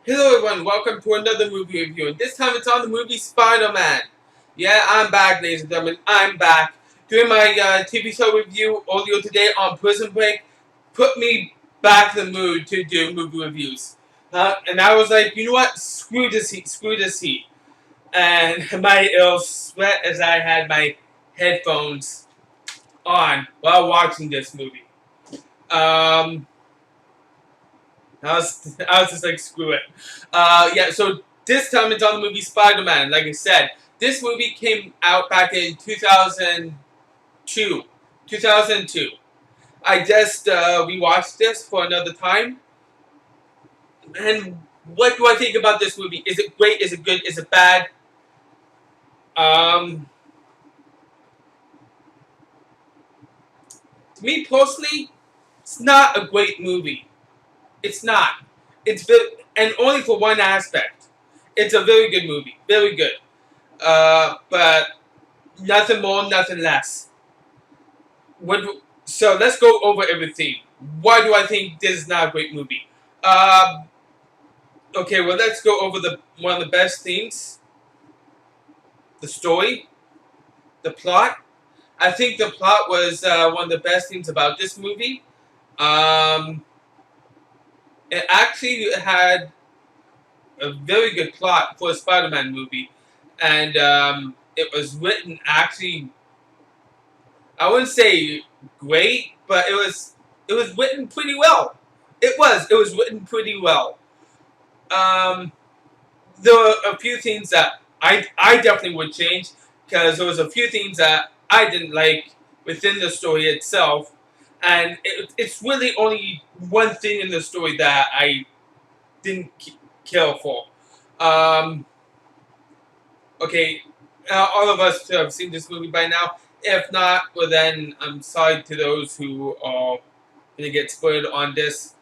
Hello everyone, welcome to another movie review, and this time it's on the movie Spider-Man. Yeah, I'm back, ladies and gentlemen, I'm back. Doing my TV show review earlier today on Prison Break put me back in the mood to do movie reviews. And I was like, you know what, screw this heat, screw this heat. And my ill sweat as I had my headphones on while watching this movie. Um, I was just like, screw it. Yeah, so this time it's on the movie Spider-Man. Like I said, this movie came out back in 2002. 2002. I just rewatched this for another time. And what do I think about this movie? Is it great? Is it good? Is it bad? Um, to me personally, it's not a great movie. It's not. And only for one aspect. It's a very good movie. Very good. But nothing more, nothing less. So let's go over everything. Why do I think this is not a great movie? Okay, well let's go over the one of the best themes, the story, the plot. I think the plot was one of the best things about this movie. Um, it actually had a very good plot for a Spider-Man movie, and it was written actually. I wouldn't say great, but it was written pretty well. It was written pretty well. Um, there were a few things that I definitely would change because there was a few things that I didn't like within the story itself, and it's really only one thing in the story that I didn't care for. Um, okay, all of us have seen this movie by now. If not, well then I'm sorry to those who are gonna get spoiled on this.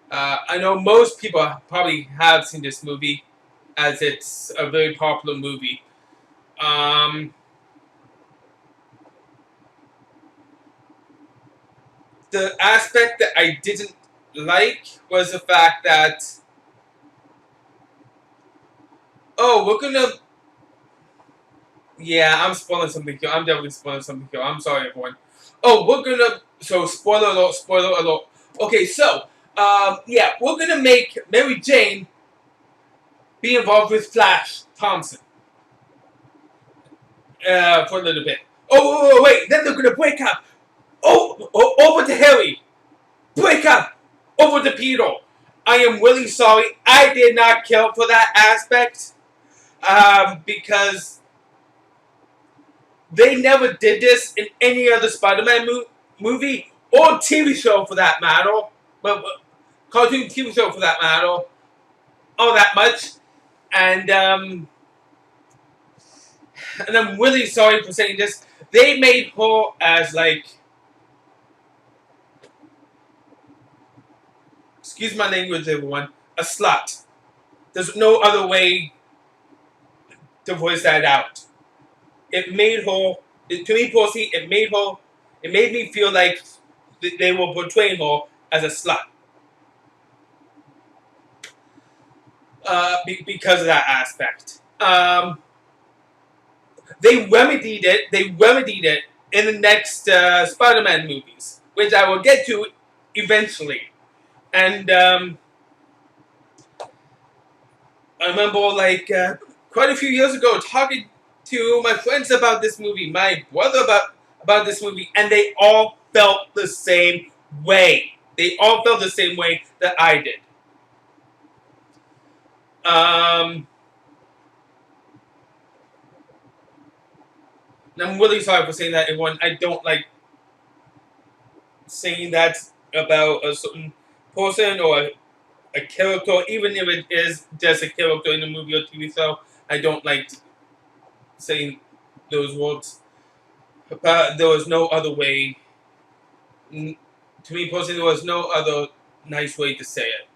I know most people probably have seen this movie, as it's a very popular movie. Um, the aspect that I didn't like was the fact that, oh, we're gonna, yeah, I'm spoiling something here. I'm definitely spoiling something here. I'm sorry, everyone. Oh, we're gonna, so spoiler alert, spoiler alert. Okay, so, yeah, we're gonna make Mary Jane be involved with Flash Thompson for a little bit. Oh, wait, then they're gonna break up. Oh, over to Harry. Break up. Over to Peter. I am really sorry. I did not care for that aspect because they never did this in any other Spider-Man movie or TV show for that matter. But cartoon TV show for that matter. All that much. And and I'm really sorry for saying this. They made her as like, excuse my language, everyone, a slut. There's no other way to voice that out. It made her, to me personally, it made me feel like they were portraying her as a slut. Because of that aspect. They remedied it in the next Spider-Man movies, which I will get to eventually. And I remember, like, quite a few years ago, talking to my friends about this movie, my brother about this movie, and they all felt the same way. They all felt the same way that I did. Um, and I'm really sorry for saying that, everyone. I don't like saying that about a certain person or a character, even if it is just a character in a movie or TV show. I don't like saying those words. But there was no other way. To me personally, there was no other nice way to say it.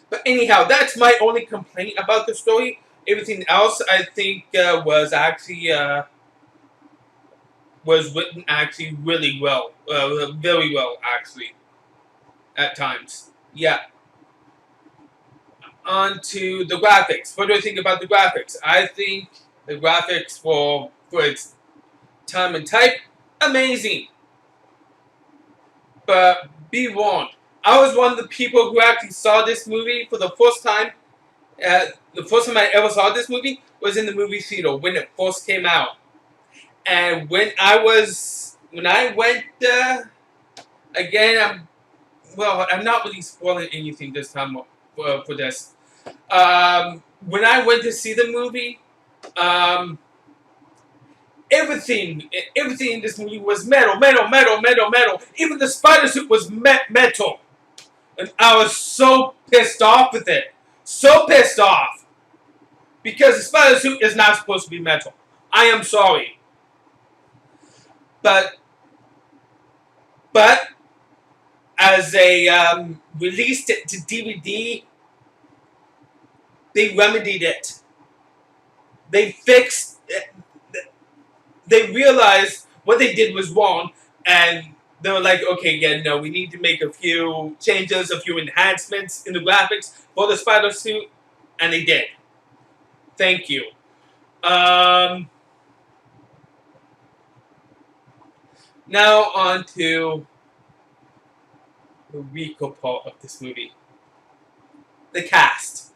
But anyhow, that's my only complaint about the story. Everything else, I think, was actually was written actually really well, very well actually. at times. Yeah. On to the graphics. What do I think about the graphics? I think the graphics for its time and type, amazing. But be warned, I was one of the people who actually saw this movie for the first time. The first time I ever saw this movie was in the movie theater when it first came out. And when I went, again, I'm not really spoiling anything this time for this. When I went to see the movie, um, everything in this movie was metal, metal, metal, metal, metal. Even the spider suit was metal. And I was so pissed off with it. So pissed off. Because the spider suit is not supposed to be metal. I am sorry. But as they released it to DVD, they remedied it. They fixed it. They realized what they did was wrong, and they were like, okay, yeah, no, we need to make a few changes, a few enhancements in the graphics for the spider suit, and they did. Thank you. Now on to the weaker part of this movie. The cast.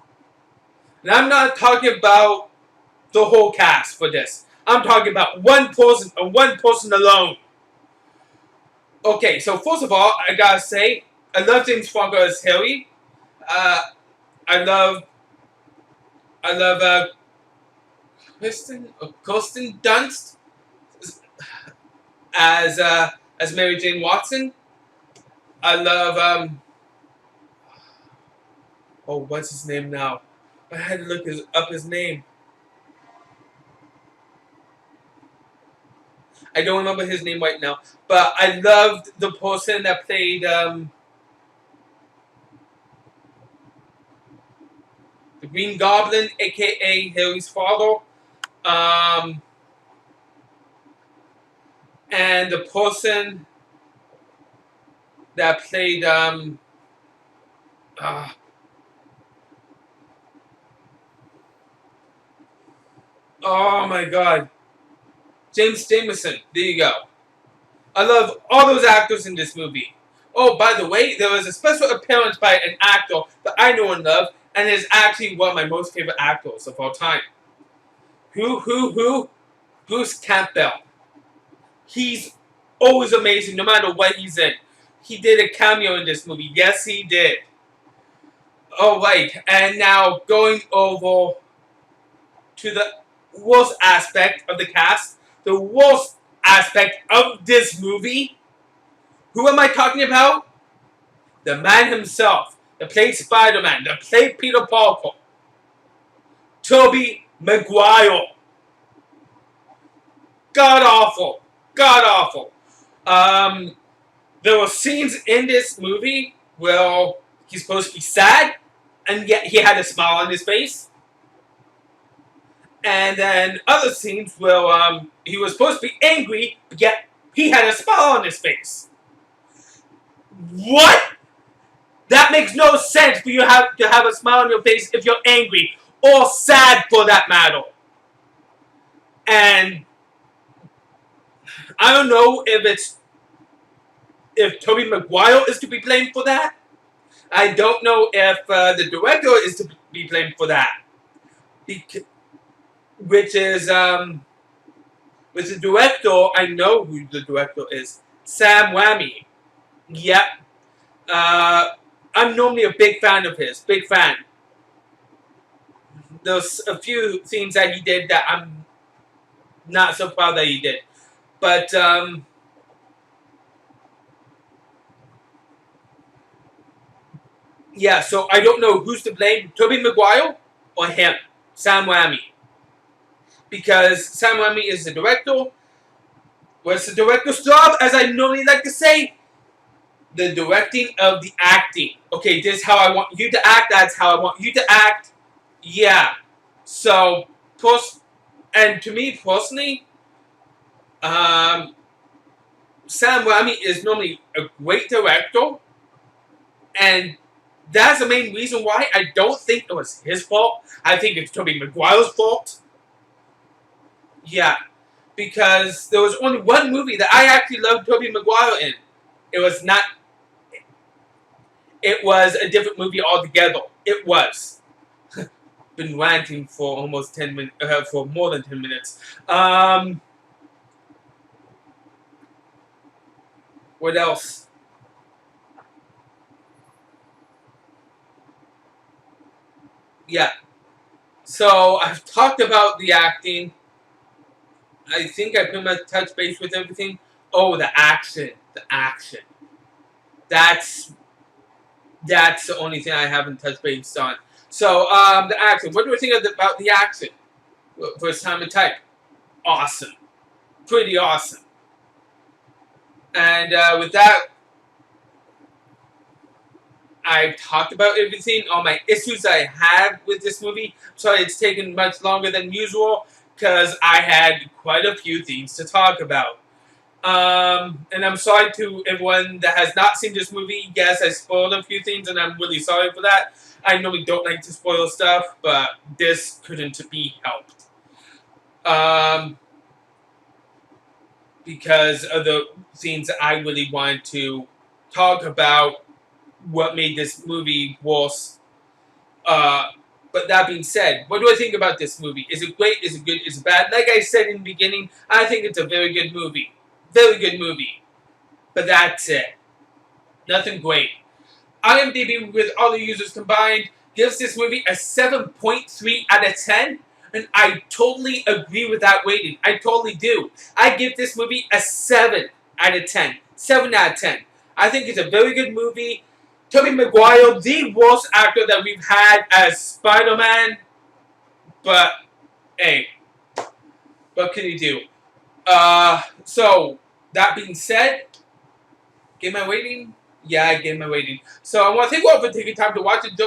And I'm not talking about the whole cast for this. I'm talking about one person and one person alone. Okay, so first of all, I gotta say, I love James Franco as Harry. I love Kirsten Dunst as Mary Jane Watson. I love what's his name now? I had to look up his name. I don't remember his name right now, but I loved the person that played the Green Goblin, aka Harry's father, and the person that played oh my God, James Jameson. There you go. I love all those actors in this movie. Oh, by the way, there was a special appearance by an actor that I know and love, and is actually one of my most favorite actors of all time. Who? Bruce Campbell. He's always amazing, no matter what he's in. He did a cameo in this movie. Yes, he did. All right, and now going over to the worst aspect of the cast, the worst aspect of this movie. Who am I talking about? The man himself, that played Spider-Man, that played Peter Parker, Tobey Maguire. God awful. God awful. There were scenes in this movie where he's supposed to be sad, and yet he had a smile on his face. And then other scenes where he was supposed to be angry, but yet he had a smile on his face. What? That makes no sense for you to have a smile on your face if you're angry, or sad for that matter. And I don't know if Tobey Maguire is to be blamed for that. I don't know if the director is to be blamed for that. Which is with the director, I know who the director is. Sam Raimi. Yep. I'm normally a big fan of his. Big fan. There's a few things that he did that I'm not so proud that he did. But yeah, so I don't know who's to blame, Tobey Maguire or him, Sam Raimi. Because Sam Raimi is the director. What's the director's job? As I normally like to say, the directing of the acting. Okay, this is how I want you to act. That's how I want you to act. Yeah. So, and to me personally, Sam Raimi is normally a great director, And that's the main reason why I don't think it was his fault. I think it's Tobey Maguire's fault. Yeah, because there was only one movie that I actually loved Tobey Maguire in. It was not. It was a different movie altogether. It was. Been ranting for almost 10 minutes, for more than 10 minutes. What else? Yeah. So I've talked about the acting. I think I pretty much touched base with everything. Oh, the action. The action. That's that's the only thing I haven't touched base on. So, the action. What do you think about the action? First time to type. Awesome. Pretty awesome. And with that, I've talked about everything, all my issues I had with this movie. Sorry it's taken much longer than usual, because I had quite a few things to talk about. And I'm sorry to everyone that has not seen this movie. Yes, I spoiled a few things, and I'm really sorry for that. I normally don't like to spoil stuff, but this couldn't be helped. Um, because of the things that I really wanted to talk about, what made this movie worse. Uh, but that being said, what do I think about this movie? Is it great? Is it good? Is it bad? Like I said in the beginning, I think it's a very good movie. Very good movie. But that's it. Nothing great. IMDb, with all the users combined, gives this movie a 7.3 out of 10. And I totally agree with that rating. I totally do. I give this movie a 7 out of 10. 7 out of 10. I think it's a very good movie. Tobey Maguire, the worst actor that we've had as Spider-Man. But, hey, what can you do? So, that being said, give my rating? Yeah, I gave my rating. So I want to thank you all for taking time to watch it.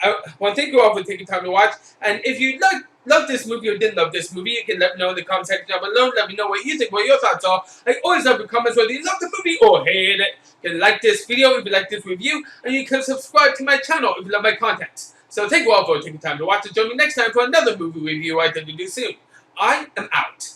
I want to thank you all for taking time to watch. And if you love this movie or didn't love this movie, you can let me know in the comment section down below. Let me know what you think, what your thoughts are. I always love your comments whether you love the movie or hate it. You can like this video if you like this review, and you can subscribe to my channel if you love my content. So thank you all for taking time to watch, and join me next time for another movie review I think to do soon. I am out.